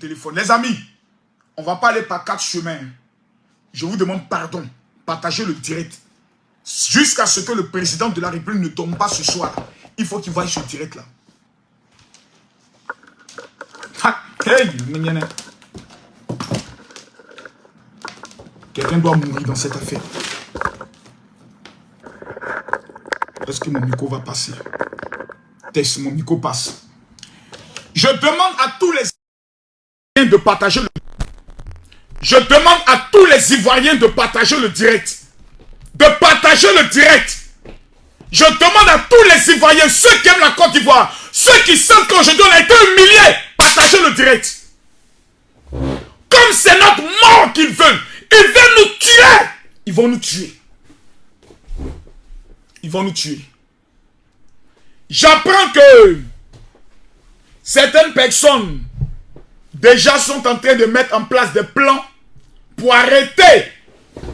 téléphone. Les amis, on ne va pas aller par 4 chemins. Je vous demande pardon. Partagez le direct. Jusqu'à ce que le président de la République ne tombe pas ce soir. Il faut qu'il voie ce direct là. Hey, quelqu'un doit mourir dans cette affaire. Est-ce que mon micro va passer? Test, mon micro passe. Je demande à tous les Ivoiriens de partager le Je demande à tous les Ivoiriens de partager le direct. De partager le direct. Je demande à tous les Ivoiriens, ceux qui aiment la Côte d'Ivoire, ceux qui sentent qu'aujourd'hui on a été humiliés, partagez le direct. Comme c'est notre mort qu'ils veulent. Ils veulent nous tuer. Ils vont nous tuer. Ils vont nous tuer. J'apprends que certaines personnes déjà sont en train de mettre en place des plans pour arrêter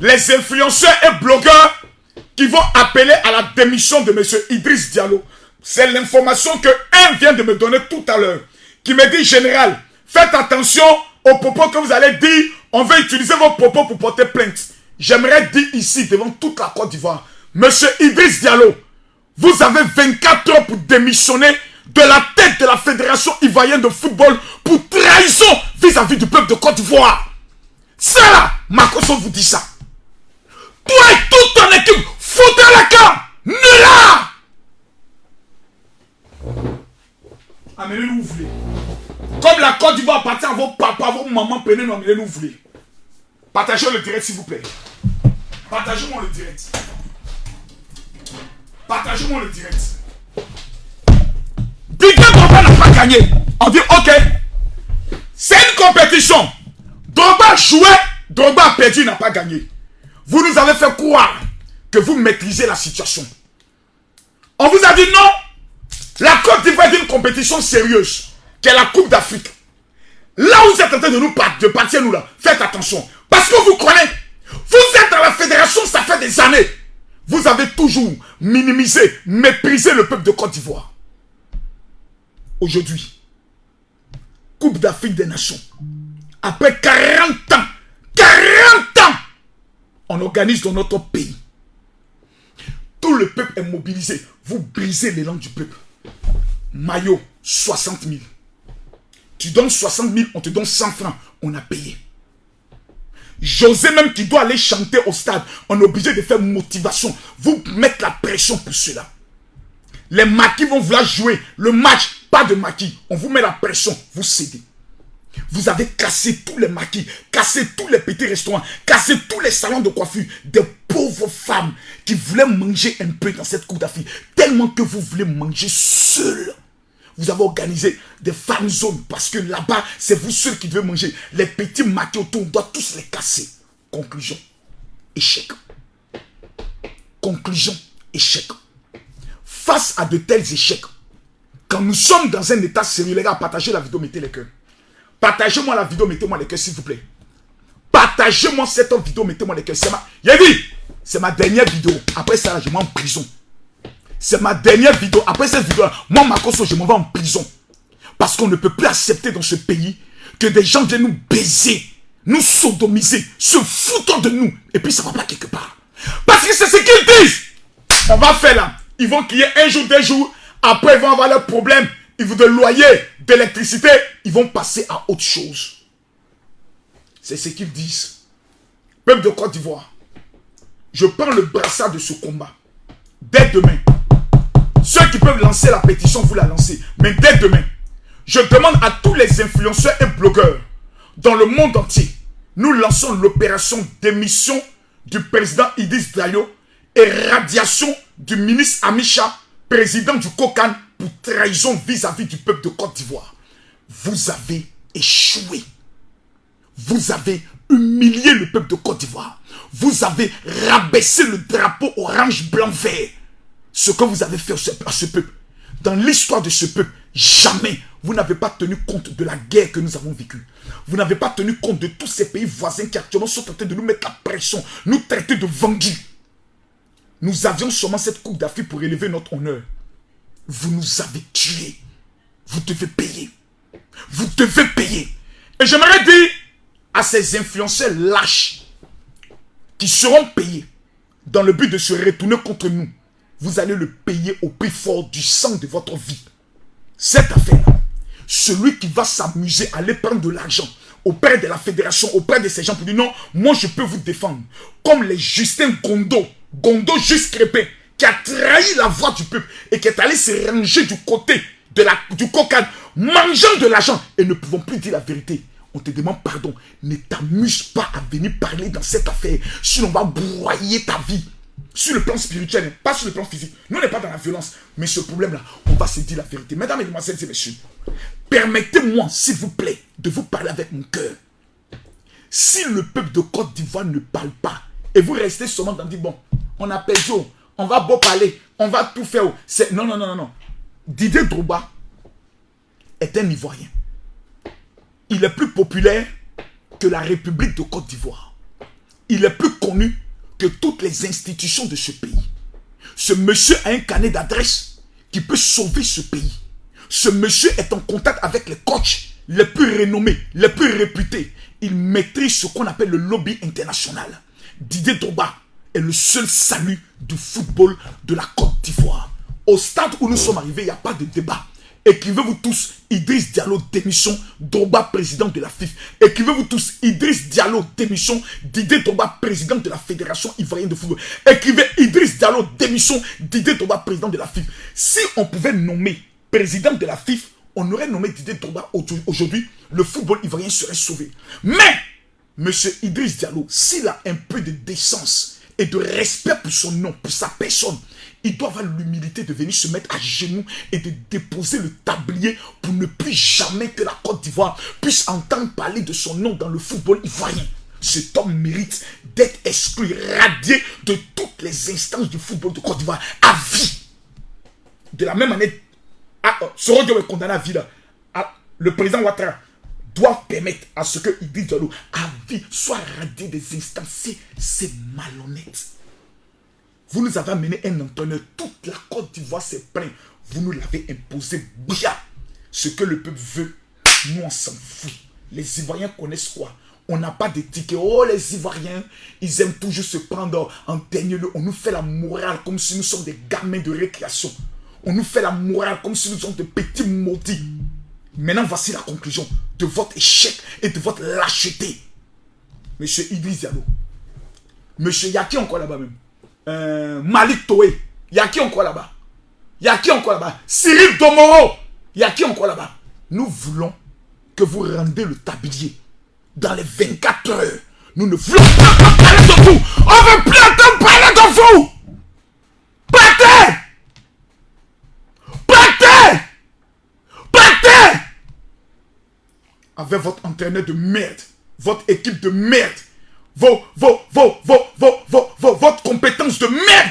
les influenceurs et blogueurs qui vont appeler à la démission de M. Idriss Diallo. C'est l'information que un vient de me donner tout à l'heure. Qui me dit, général, faites attention aux propos que vous allez dire. On va utiliser vos propos pour porter plainte. J'aimerais dire ici, devant toute la Côte d'Ivoire, M. Idriss Diallo, vous avez 24 heures pour démissionner de la tête de la Fédération Ivoirienne de Football pour trahison vis-à-vis du peuple de Côte d'Ivoire. Ça là, Makosso vous dit ça. Toi et toute ton équipe, foutez la camp. Nula. Amenez-nous où vous voulez. Comme la Côte d'Ivoire appartient à vos papas, vos mamans, prenez-nous, amenez-nous où vous voulez. Partagez le direct s'il vous plaît. Partagez-moi le direct. Partagez-moi le direct. Didier Drogba n'a pas gagné. On dit ok. C'est une compétition. Drogba a joué, Drogba a perdu, n'a pas gagné. Vous nous avez fait croire que vous maîtrisez la situation. On vous a dit non. La Côte d'Ivoire est une compétition sérieuse, qui est la Coupe d'Afrique. Là où vous êtes en train de partir nous là, faites attention. Parce que vous connaissez, vous êtes dans la fédération, ça fait des années. Vous avez toujours minimisé, méprisé le peuple de Côte d'Ivoire. Aujourd'hui, Coupe d'Afrique des Nations. Après 40 ans, on organise dans notre pays. Tout le peuple est mobilisé. Vous brisez l'élan du peuple. Maillot, 60 000. Tu donnes 60 000, on te donne 100 francs. On a payé. José même qui doit aller chanter au stade, on est obligé de faire motivation. Vous mettez la pression pour cela. Les maquis vont vouloir jouer le match, pas de maquis. On vous met la pression, vous cédez. Vous avez cassé tous les maquis, cassé tous les petits restaurants, cassé tous les salons de coiffure. Des pauvres femmes qui voulaient manger un peu dans cette Coupe d'Afrique. Tellement que vous voulez manger seul. Vous avez organisé des fan zones parce que là-bas, c'est vous seuls qui devez manger. Les petits maquis autour, on doit tous les casser. Conclusion, échec. Conclusion, échec. Face à de tels échecs, quand nous sommes dans un état sérieux, les gars, partagez la vidéo, mettez les cœurs. Partagez-moi la vidéo, mettez-moi les cœurs, s'il vous plaît. Partagez-moi cette vidéo, mettez-moi les cœurs. C'est ma dernière vidéo. Après ça, je m'en vais en prison. C'est ma dernière vidéo. Après cette vidéo, moi, Makosso, je m'en vais en prison. Parce qu'on ne peut plus accepter dans ce pays que des gens viennent nous baiser, nous sodomiser, se foutant de nous. Et puis ça ne va pas quelque part. Parce que c'est ce qu'ils disent. On va faire là. Ils vont qu'il y ait un jour, 2 jours. Après, ils vont avoir leurs problèmes. Ils vont de loyer, d'électricité. Ils vont passer à autre chose. C'est ce qu'ils disent. Peuple de Côte d'Ivoire, je prends le brassard de ce combat. Dès demain, ceux qui peuvent lancer la pétition, vous la lancez. Mais dès demain, je demande à tous les influenceurs et blogueurs dans le monde entier, nous lançons l'opération démission du président Idriss Diallo et radiation du ministre Amicha, président du COCAN, pour trahison vis-à-vis du peuple de Côte d'Ivoire. Vous avez échoué. Vous avez humilié le peuple de Côte d'Ivoire. Vous avez rabaissé le drapeau orange, blanc, vert. Ce que vous avez fait à ce peuple. Dans l'histoire de ce peuple, jamais vous n'avez pas tenu compte de la guerre que nous avons vécue. Vous n'avez pas tenu compte de tous ces pays voisins qui actuellement sont en train de nous mettre la pression, nous traiter de vendus. Nous avions seulement cette Coupe d'Afrique pour élever notre honneur. Vous nous avez tués. Vous devez payer. Vous devez payer. Et j'aimerais dire à ces influenceurs lâches qui seront payés dans le but de se retourner contre nous, vous allez le payer au prix fort du sang de votre vie. Cette affaire-là, celui qui va s'amuser à aller prendre de l'argent auprès de la fédération, auprès de ces gens pour dire non, moi je peux vous défendre. Comme les Justin Gondo juste crépé, qui a trahi la voix du peuple et qui est allé se ranger du côté du cocagne, mangeant de l'argent et ne pouvons plus dire la vérité. On te demande pardon. Ne t'amuse pas à venir parler dans cette affaire. Sinon on va broyer ta vie. Sur le plan spirituel, pas sur le plan physique. Nous, on n'est pas dans la violence. Mais ce problème-là, on va se dire la vérité. Mesdames, mesdemoiselles et messieurs, permettez-moi, s'il vous plaît, de vous parler avec mon cœur. Si le peuple de Côte d'Ivoire ne parle pas, et vous restez seulement dans dire, bon, on a perdu, on va beau parler, on va tout faire. Non. Didier Drogba est un Ivoirien. Il est plus populaire que la République de Côte d'Ivoire. Il est plus connu que toutes les institutions de ce pays. Ce monsieur a un carnet d'adresse qui peut sauver ce pays. Ce monsieur est en contact avec les coachs les plus renommés, les plus réputés. Il maîtrise ce qu'on appelle le lobby international. Didier Drogba est le seul salut du football de la Côte d'Ivoire. Au stade où nous sommes arrivés, il n'y a pas de débat. Écrivez-vous tous, Idriss Diallo, démission, Drogba, président de la FIF. Écrivez-vous tous, Idriss Diallo, démission, Didier Drogba, président de la Fédération Ivoirienne de Football. Écrivez Idriss Diallo, démission, Didier Drogba, président de la FIF. Si on pouvait nommer président de la FIF, on aurait nommé Didier Drogba aujourd'hui, le football ivoirien serait sauvé. Mais, monsieur Idriss Diallo, s'il a un peu de décence et de respect pour son nom, pour sa personne, il doit avoir l'humilité de venir se mettre à genoux et de déposer le tablier pour ne plus jamais que la Côte d'Ivoire puisse entendre parler de son nom dans le football ivoirien. Cet homme mérite d'être exclu, radié de toutes les instances du football de Côte d'Ivoire à vie. De la même manière, Soro Diop est condamné à vie là. Le président Ouattara doit permettre à ce que Idriss Diallo à vie soit radié des instances. C'est malhonnête. Vous nous avez amené un entraîneur, toute la Côte d'Ivoire s'est plainte. Vous nous l'avez imposé bien. Ce que le peuple veut, nous on s'en fout. Les Ivoiriens connaissent quoi? On n'a pas de ticket. Oh, les Ivoiriens, ils aiment toujours se prendre en dernier lieu. On nous fait la morale comme si nous sommes des gamins de récréation. On nous fait la morale comme si nous sommes des petits maudits. Maintenant, voici la conclusion de votre échec et de votre lâcheté. Monsieur Idriss Diallo. Monsieur, y a qui encore là-bas même? Malik Toé, il y a qui encore là-bas? Il y a qui encore là-bas? Cyril Domoro, il y a qui encore là-bas? Nous voulons que vous rendez le tablier dans les 24 heures. Nous ne voulons pas entendre parler de vous. On ne veut plus entendre parler de vous. Partez! Partez! Partez! Avec votre entraîneur de merde, votre équipe de merde, votre compétence de merde.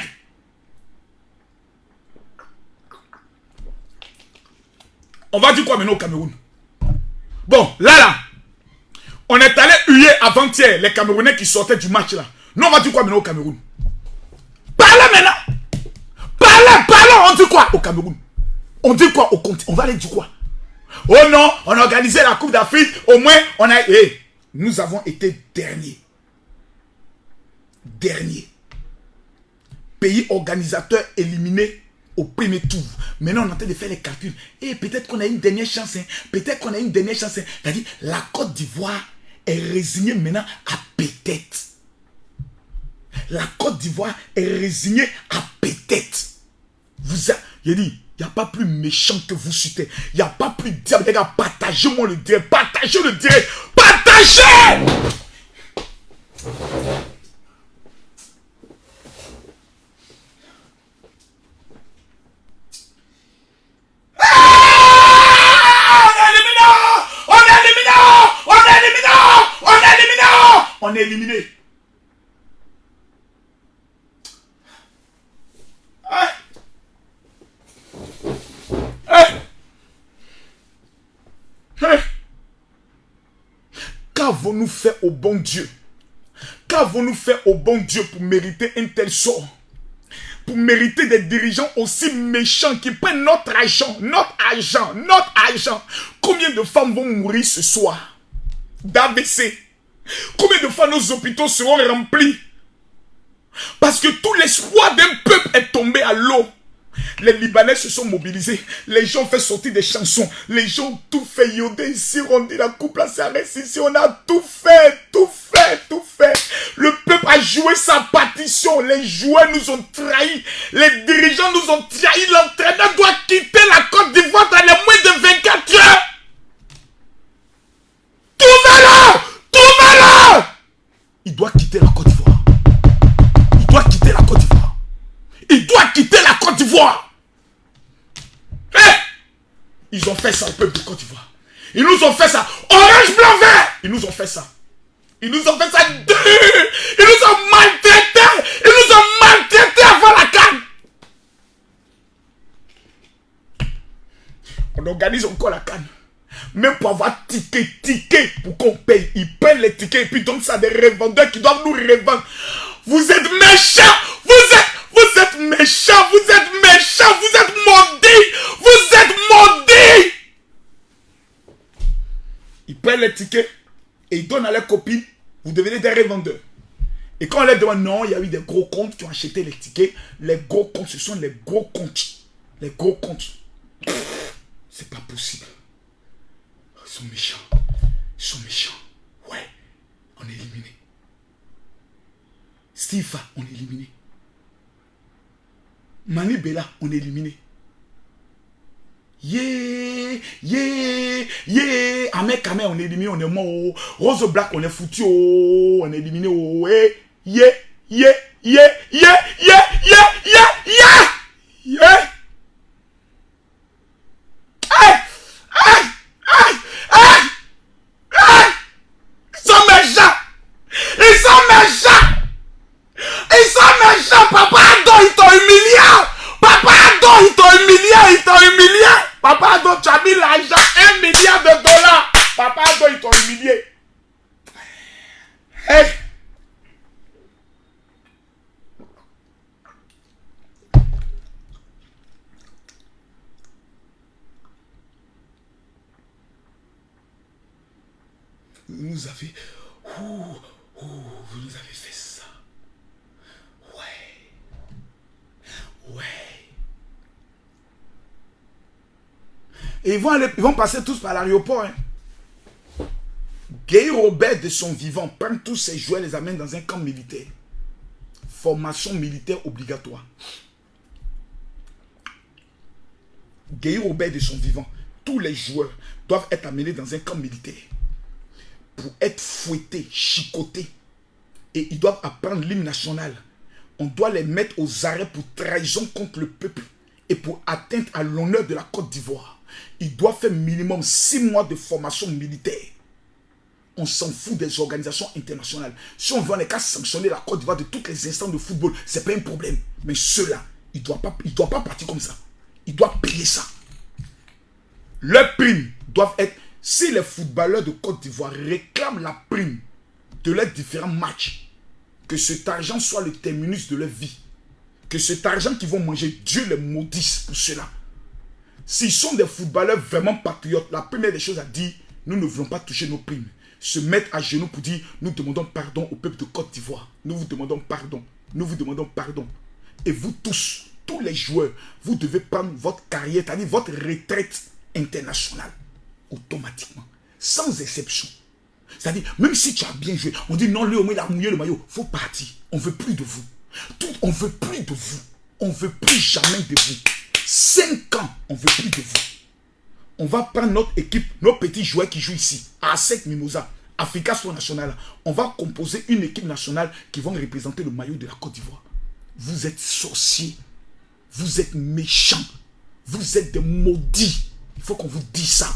On va dire quoi maintenant au Cameroun? Bon, là, on est allé huer avant-hier les Camerounais qui sortaient du match là. Nous, on va dire quoi maintenant au Cameroun? Parlez maintenant. Parlons, on dit quoi au Cameroun? On dit quoi au compte? On va aller dire quoi? Oh non, on a organisé la Coupe d'Afrique, au moins on a... nous avons été derniers. Pays organisateur éliminé au premier tour. Maintenant, on est en train de faire les calculs. Et peut-être qu'on a une dernière chance. C'est-à-dire, la Côte d'Ivoire est résignée maintenant à peut-être. La Côte d'Ivoire est résignée à peut-être. J'ai dit, il n'y a pas plus méchant que vous sur terre. Il n'y a pas plus diable. Les gars, partagez-moi le direct. Partagez le direct. Partagez! On est éliminé. Qu'avons-nous fait au bon Dieu? Qu'avons-nous fait au bon Dieu pour mériter un tel sort? Pour mériter des dirigeants aussi méchants qui prennent notre argent. Combien de femmes vont mourir ce soir? d'AVC? Combien de fois nos hôpitaux seront remplis? Parce que tout l'espoir d'un peuple est tombé à l'eau. Les Libanais se sont mobilisés. Les gens ont fait sortir des chansons. Les gens ont tout fait. Yodé ici, on dit la coupe, la CRS ici. On a tout fait, tout fait, tout fait. Le peuple a joué sa partition. Les joueurs nous ont trahis. Les dirigeants nous ont trahis. L'entraîneur doit quitter la Côte d'Ivoire dans les moins de 24 heures. Trouvez-le! Trouvez-le! Il doit quitter la Côte d'Ivoire. Il doit quitter la Côte d'Ivoire. Il doit quitter la Côte d'Ivoire. Ils ont fait ça au peuple de Côte d'Ivoire. Ils nous ont fait ça. Orange, blanc, vert. Ils nous ont fait ça. Ils nous ont fait ça dur. Ils nous ont maltraités. Ils nous ont maltraités avant la CAN. On organise encore la CAN. Même pour avoir ticket pour qu'on paye. Ils payent les tickets et puis donc ça des revendeurs qui doivent nous revendre. Vous êtes méchants. Vous êtes méchants, vous êtes méchants, vous êtes maudits, vous êtes maudits. Ils prennent les tickets et ils donnent à leurs copines, vous devenez des revendeurs. Et quand on leur demande non, il y a eu des gros comptes qui ont acheté les tickets. Les gros comptes, ce sont les gros comptes. Les gros comptes. C'est pas possible. Ils sont méchants. Ils sont méchants. Ouais, on est éliminé. Stifa, on est éliminé. Mani Bella, on est éliminé. Ahmed Kamé, on est éliminé, on est mort. Rose Black, on est foutu, on est éliminé. Ils sont méchants. Ils sont méchants. Ils sont méchants. Papa Ado, ils t'ont humilié. Papa Ado, ils t'ont humilié. Ils t'ont humilié. Papa Ado, tu as mis l'argent. $1 milliard. Papa Ado, ils t'ont humilié. Hey. Vous nous avez... vous nous avez fait ça. Ouais. Et ils vont passer tous par l'aéroport. Hein. Guy Robert de son vivant prend tous ses joueurs, les amène dans un camp militaire. Formation militaire obligatoire. Guy Robert de son vivant, tous les joueurs doivent être amenés dans un camp militaire pour être fouettés, chicotés. Et ils doivent apprendre l'hymne national. On doit les mettre aux arrêts pour trahison contre le peuple et pour atteinte à l'honneur de la Côte d'Ivoire. Ils doivent faire minimum 6 mois de formation militaire. On s'en fout des organisations internationales. Si on veut en cas sanctionner la Côte d'Ivoire de toutes les instances de football, ce n'est pas un problème. Mais ceux-là, ils ne doivent pas partir comme ça. Ils doivent payer ça. Leurs primes doivent être... Si les footballeurs de Côte d'Ivoire réclament la prime de leurs différents matchs, que cet argent soit le terminus de leur vie, que cet argent qu'ils vont manger, Dieu les maudisse pour cela. S'ils sont des footballeurs vraiment patriotes, la première des choses à dire, nous ne voulons pas toucher nos primes. Se mettre à genoux pour dire, nous demandons pardon au peuple de Côte d'Ivoire. Nous vous demandons pardon. Nous vous demandons pardon. Et vous tous les joueurs, vous devez prendre votre carrière, c'est-à-dire votre retraite internationale. Automatiquement, sans exception. C'est-à-dire, même si tu as bien joué, on dit non, lui au moins il a mouillé le maillot, il faut partir. On ne veut plus de vous. On ne veut plus de vous. On ne veut plus jamais de vous. 5 ans, on ne veut plus de vous. On va prendre notre équipe, nos petits joueurs qui jouent ici, à ASEC Mimosa, Africa Sport National. On va composer une équipe nationale qui va représenter le maillot de la Côte d'Ivoire. Vous êtes sorciers. Vous êtes méchants. Vous êtes des maudits. Il faut qu'on vous dise ça.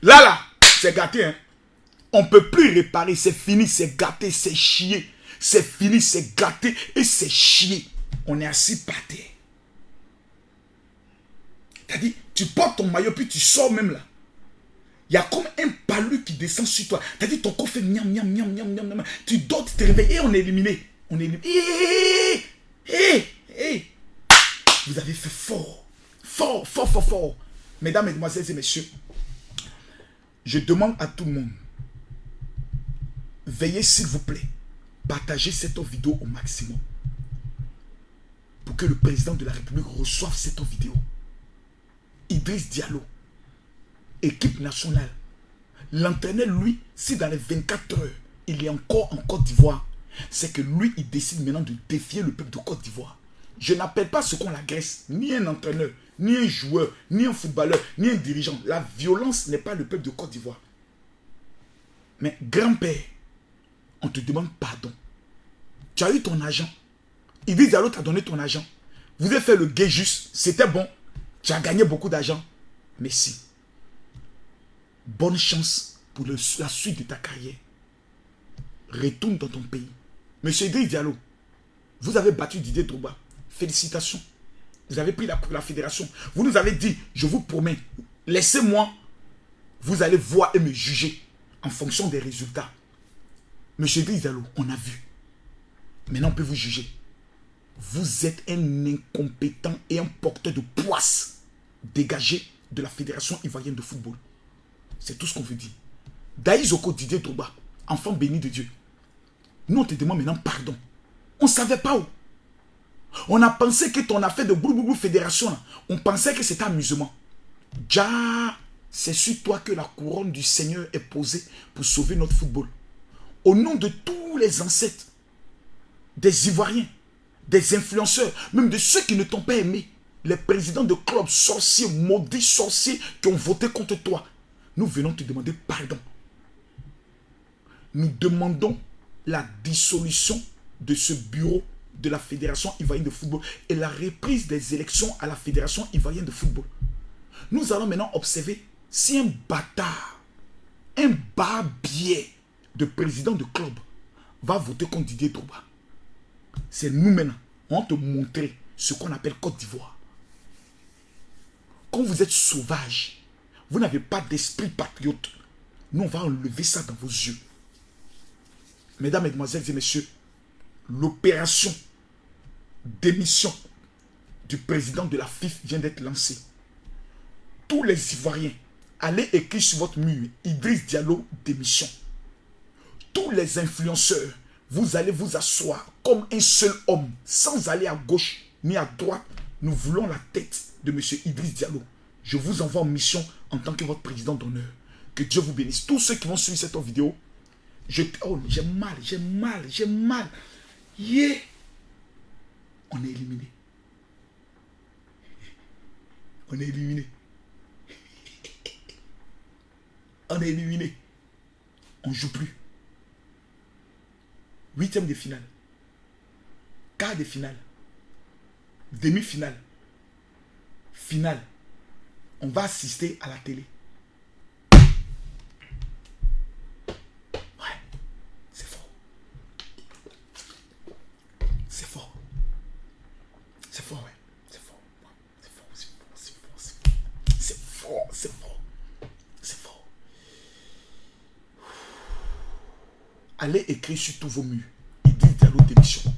Là, c'est gâté. Hein? On ne peut plus réparer. C'est fini, c'est gâté, c'est chier. C'est fini, c'est gâté et c'est chier. On est assis par terre. C'est-à-dire, tu portes ton maillot puis tu sors même là. Il y a comme un palu qui descend sur toi. C'est-à-dire, ton corps fait miam, miam, miam, miam, miam, miam. Tu dors, tu te réveilles et on est éliminé. On est éliminé. Vous avez fait fort. Fort, fort, fort, fort. Mesdames, mesdemoiselles et messieurs, je demande à tout le monde, veillez s'il vous plaît, partagez cette vidéo au maximum pour que le président de la République reçoive cette vidéo. Idriss Diallo, équipe nationale. L'entraîneur, lui, si dans les 24 heures, il est encore en Côte d'Ivoire, c'est que lui, il décide maintenant de défier le peuple de Côte d'Ivoire. Je n'appelle pas ce qu'on l'agresse, ni un entraîneur, ni un joueur, ni un footballeur, ni un dirigeant. La violence n'est pas le peuple de Côte d'Ivoire. Mais grand-père, on te demande pardon. Tu as eu ton argent. Idriss Diallo t'a donné ton argent. Vous avez fait le guet juste. C'était bon. Tu as gagné beaucoup d'argent. Merci. Bonne chance pour la suite de ta carrière. Retourne dans ton pays. Monsieur Idriss Diallo, vous avez battu Didier Drogba. Félicitations. Vous avez pris la fédération. Vous nous avez dit, je vous promets, laissez-moi, vous allez voir et me juger en fonction des résultats. Monsieur Idriss Diallo, on a vu. Maintenant, on peut vous juger. Vous êtes un incompétent et un porteur de poisse dégagé de la Fédération ivoirienne de football. C'est tout ce qu'on veut dire. Daïzoko Didier Drogba, enfant béni de Dieu. Nous, on te demande maintenant pardon. On ne savait pas où. On a pensé que ton affaire de Boulou Fédération, là, on pensait que c'était amusement. Déjà, c'est sur toi que la couronne du Seigneur est posée pour sauver notre football. Au nom de tous les ancêtres, des Ivoiriens, des influenceurs, même de ceux qui ne t'ont pas aimé, les présidents de clubs sorciers, maudits sorciers qui ont voté contre toi, nous venons te demander pardon. Nous demandons la dissolution de ce bureau de la Fédération ivoirienne de football et la reprise des élections à la Fédération ivoirienne de football. Nous allons maintenant observer si un bâtard, un barbier de président de club va voter contre Didier Drogba. C'est nous maintenant, on va te montrer ce qu'on appelle Côte d'Ivoire. Quand vous êtes sauvage, vous n'avez pas d'esprit patriote, nous on va enlever ça dans vos yeux. Mesdames, mesdemoiselles et messieurs, l'opération démission du président de la FIF vient d'être lancée. Tous les Ivoiriens, allez écrire sur votre mur, Idriss Diallo démission. Tous les influenceurs, vous allez vous asseoir comme un seul homme, sans aller à gauche ni à droite. Nous voulons la tête de M. Idriss Diallo. Je vous envoie en mission en tant que votre président d'honneur. Que Dieu vous bénisse. Tous ceux qui vont suivre cette vidéo, oh, j'ai mal. Yeah. On est éliminé. On est éliminé. On est éliminé. On ne joue plus. 8e de finale. Quart de finale. Demi-finale. Finale. On va assister à la télé. Ouais. C'est fort. C'est fort. C'est fort, ouais. C'est fort. C'est fort. C'est fort. C'est fort. C'est fort. Allez écrire sur tous vos murs. Idriss Diallo démission.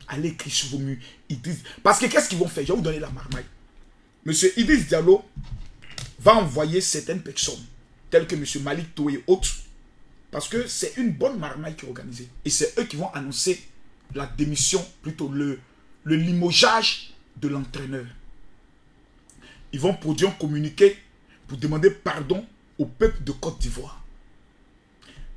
Allez écrire sur vos murs. Idriss. Parce que qu'est-ce qu'ils vont faire? Je vais vous donner la marmaille. Monsieur Idriss Diallo va envoyer certaines personnes, telles que Monsieur Malik Touré et autres, parce que c'est une bonne marmaille qui est organisée. Et c'est eux qui vont annoncer la démission, plutôt le limogeage de l'entraîneur. Ils vont produire un communiqué pour demander pardon au peuple de Côte d'Ivoire.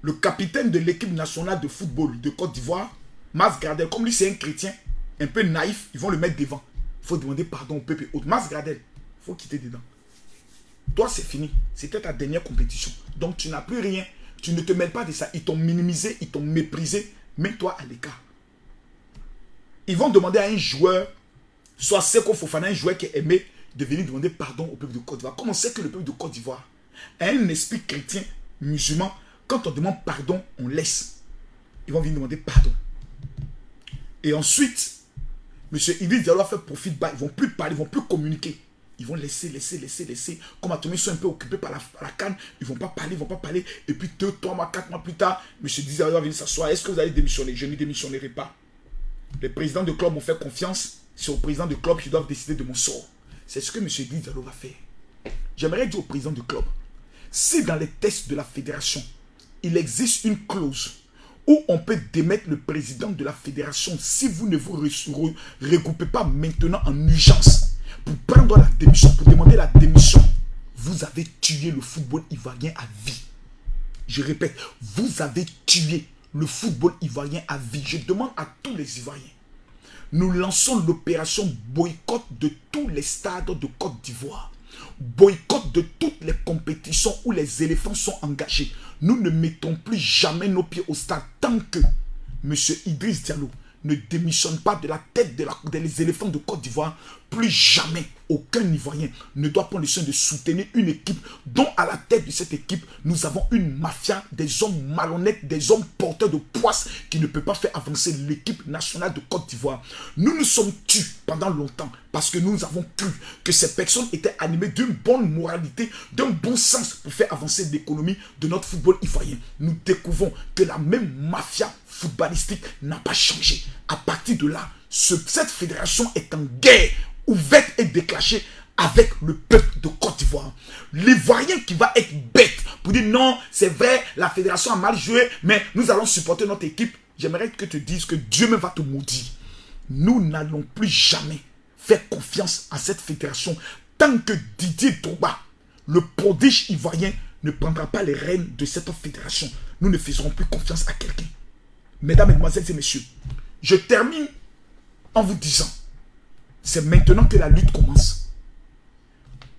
Le capitaine de l'équipe nationale de football de Côte d'Ivoire, Mas Gradel, comme lui c'est un chrétien, un peu naïf, ils vont le mettre devant. Il faut demander pardon au peuple. Mas Gradel, il faut quitter dedans. Toi, c'est fini. C'était ta dernière compétition. Donc, tu n'as plus rien. Tu ne te mêles pas de ça. Ils t'ont minimisé, ils t'ont méprisé. Mets-toi à l'écart. Ils vont demander à un joueur, soit Seko Fofana, un joueur qui est aimé, de venir demander pardon au peuple de Côte d'Ivoire. Comme on sait que le peuple de Côte d'Ivoire a un esprit chrétien, musulman, quand on demande pardon, on laisse. Ils vont venir demander pardon. Et ensuite, M. Idriss Diallo a fait profit bas. Ils ne vont plus parler, ils ne vont plus communiquer. Ils vont laisser. Comme à ils sont un peu occupés par la canne, ils ne vont pas parler. Et puis 2, 3 mois, 4 mois plus tard, M. Idriss Diallo va venir s'asseoir. Est-ce que vous allez démissionner? Je ne démissionnerai pas. Les présidents de club m'ont fait confiance. C'est aux présidents de club qui doivent décider de mon sort. C'est ce que M. Idriss Diallo va faire. J'aimerais dire au président du club, si dans les tests de la fédération, il existe une clause où on peut démettre le président de la fédération si vous ne vous regroupez pas maintenant en urgence pour prendre la démission, pour demander la démission, vous avez tué le football ivoirien à vie. Je répète, vous avez tué le football ivoirien à vie. Je demande à tous les Ivoiriens, nous lançons l'opération boycott de tous les stades de Côte d'Ivoire. Boycott de toutes les compétitions où les éléphants sont engagés. Nous ne mettons plus jamais nos pieds au stade tant que M. Idriss Diallo ne démissionne pas de la tête des éléphants de Côte d'Ivoire. Plus jamais aucun Ivoirien ne doit prendre le soin de soutenir une équipe dont à la tête de cette équipe, nous avons une mafia, des hommes malhonnêtes, des hommes porteurs de poisse qui ne peut pas faire avancer l'équipe nationale de Côte d'Ivoire. Nous nous sommes tus pendant longtemps parce que nous avons cru que ces personnes étaient animées d'une bonne moralité, d'un bon sens pour faire avancer l'économie de notre football ivoirien. Nous découvrons que la même mafia footballistique n'a pas changé. À partir de là, cette fédération est en guerre ouverte et déclenchée avec le peuple de Côte d'Ivoire. L'Ivoirien qui va être bête pour dire non, c'est vrai, la fédération a mal joué, mais nous allons supporter notre équipe. J'aimerais que tu dises que Dieu me va te maudire. Nous n'allons plus jamais faire confiance à cette fédération tant que Didier Drogba, le prodige ivoirien, ne prendra pas les rênes de cette fédération. Nous ne ferons plus confiance à quelqu'un. Mesdames, mesdemoiselles et messieurs, je termine en vous disant, c'est maintenant que la lutte commence.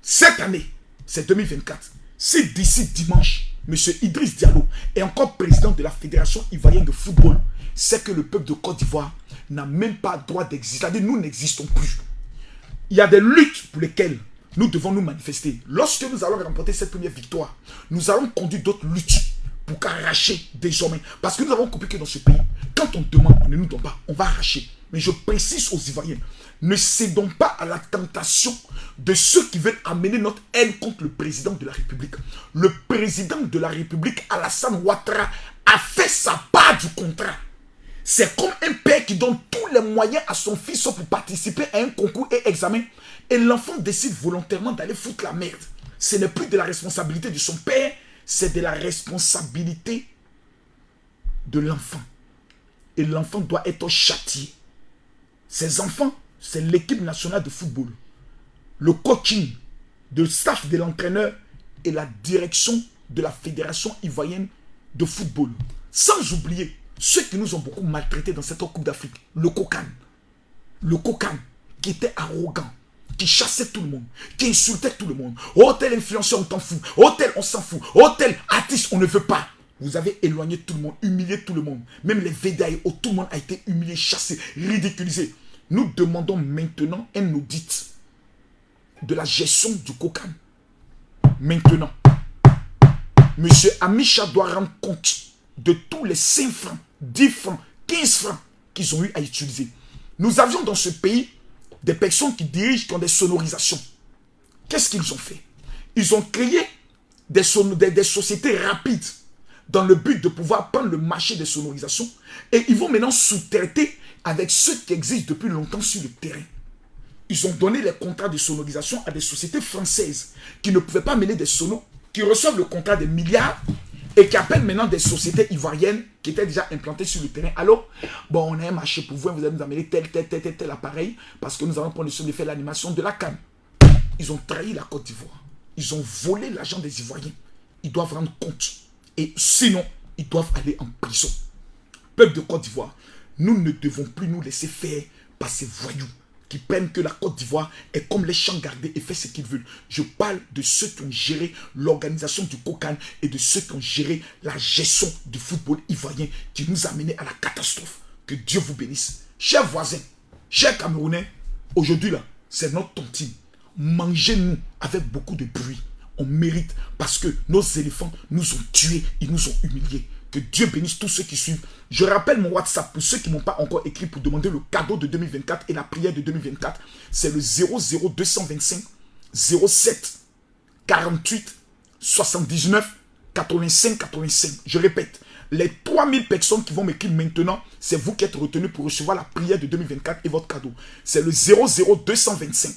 Cette année, c'est 2024. Si d'ici dimanche, M. Idriss Diallo est encore président de la Fédération ivoirienne de football, c'est que le peuple de Côte d'Ivoire n'a même pas droit d'exister. C'est-à-dire, nous n'existons plus. Il y a des luttes pour lesquelles nous devons nous manifester. Lorsque nous allons remporter cette première victoire, nous allons conduire d'autres luttes pour qu'arracher désormais. Parce que nous avons compris que dans ce pays, quand on demande, on ne nous donne pas, on va arracher. Mais je précise aux Ivoiriens, ne cédons pas à la tentation de ceux qui veulent amener notre haine contre le président de la République. Le président de la République, Alassane Ouattara, a fait sa part du contrat. C'est comme un père qui donne tous les moyens à son fils pour participer à un concours et examen. Et l'enfant décide volontairement d'aller foutre la merde. Ce n'est plus de la responsabilité de son père, c'est de la responsabilité de l'enfant. Et l'enfant doit être châtié. Ces enfants, c'est l'équipe nationale de football. Le coaching, le staff de l'entraîneur et la direction de la Fédération ivoirienne de football. Sans oublier ceux qui nous ont beaucoup maltraités dans cette Coupe d'Afrique. Le Kokan. Le Kokan qui était arrogant, qui chassait tout le monde, qui insultait tout le monde. Oh, tel influenceur, on t'en fout. Oh, tel, on s'en fout. Oh, tel artiste, on ne veut pas. Vous avez éloigné tout le monde, humilié tout le monde. Même les VDAI, où tout le monde a été humilié, chassé, ridiculisé. Nous demandons maintenant un audit de la gestion du Kokan. Maintenant, M. Amicha doit rendre compte de tous les 5 francs, 10 francs, 15 francs qu'ils ont eu à utiliser. Nous avions dans ce pays des personnes qui dirigent, qui ont des sonorisations. Qu'est-ce qu'ils ont fait? Ils ont créé des sociétés rapides dans le but de pouvoir prendre le marché des sonorisations et ils vont maintenant sous-traiter avec ceux qui existent depuis longtemps sur le terrain. Ils ont donné les contrats de sonorisation à des sociétés françaises qui ne pouvaient pas mêler des sonos, qui reçoivent le contrat des milliards et qui appellent maintenant des sociétés ivoiriennes qui étaient déjà implantées sur le terrain. Alors, bon, on a un marché pour vous, vous allez nous amener tel appareil parce que nous allons prendre le soin de faire l'animation de la CAN. Ils ont trahi la Côte d'Ivoire. Ils ont volé l'argent des Ivoiriens. Ils doivent rendre compte. Et sinon, ils doivent aller en prison. Peuple de Côte d'Ivoire, nous ne devons plus nous laisser faire par ces voyous qui prennent que la Côte d'Ivoire est comme les champs gardés et fait ce qu'ils veulent. Je parle de ceux qui ont géré l'organisation du Kokan et de ceux qui ont géré la gestion du football ivoirien qui nous a menés à la catastrophe. Que Dieu vous bénisse. Chers voisins, chers Camerounais, aujourd'hui là, c'est notre tontine. Mangez-nous avec beaucoup de bruit. On mérite parce que nos éléphants nous ont tués, ils nous ont humiliés. Que Dieu bénisse tous ceux qui suivent. Je rappelle mon WhatsApp pour ceux qui ne m'ont pas encore écrit pour demander le cadeau de 2024 et la prière de 2024. C'est le 00225 07 48 79 85 85. Je répète, les 3000 personnes qui vont m'écrire maintenant, c'est vous qui êtes retenus pour recevoir la prière de 2024 et votre cadeau. C'est le 00225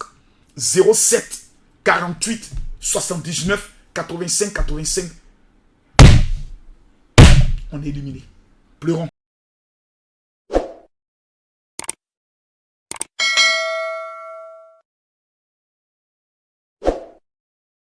07 48 79 85 85. On est éliminé. Pleurons.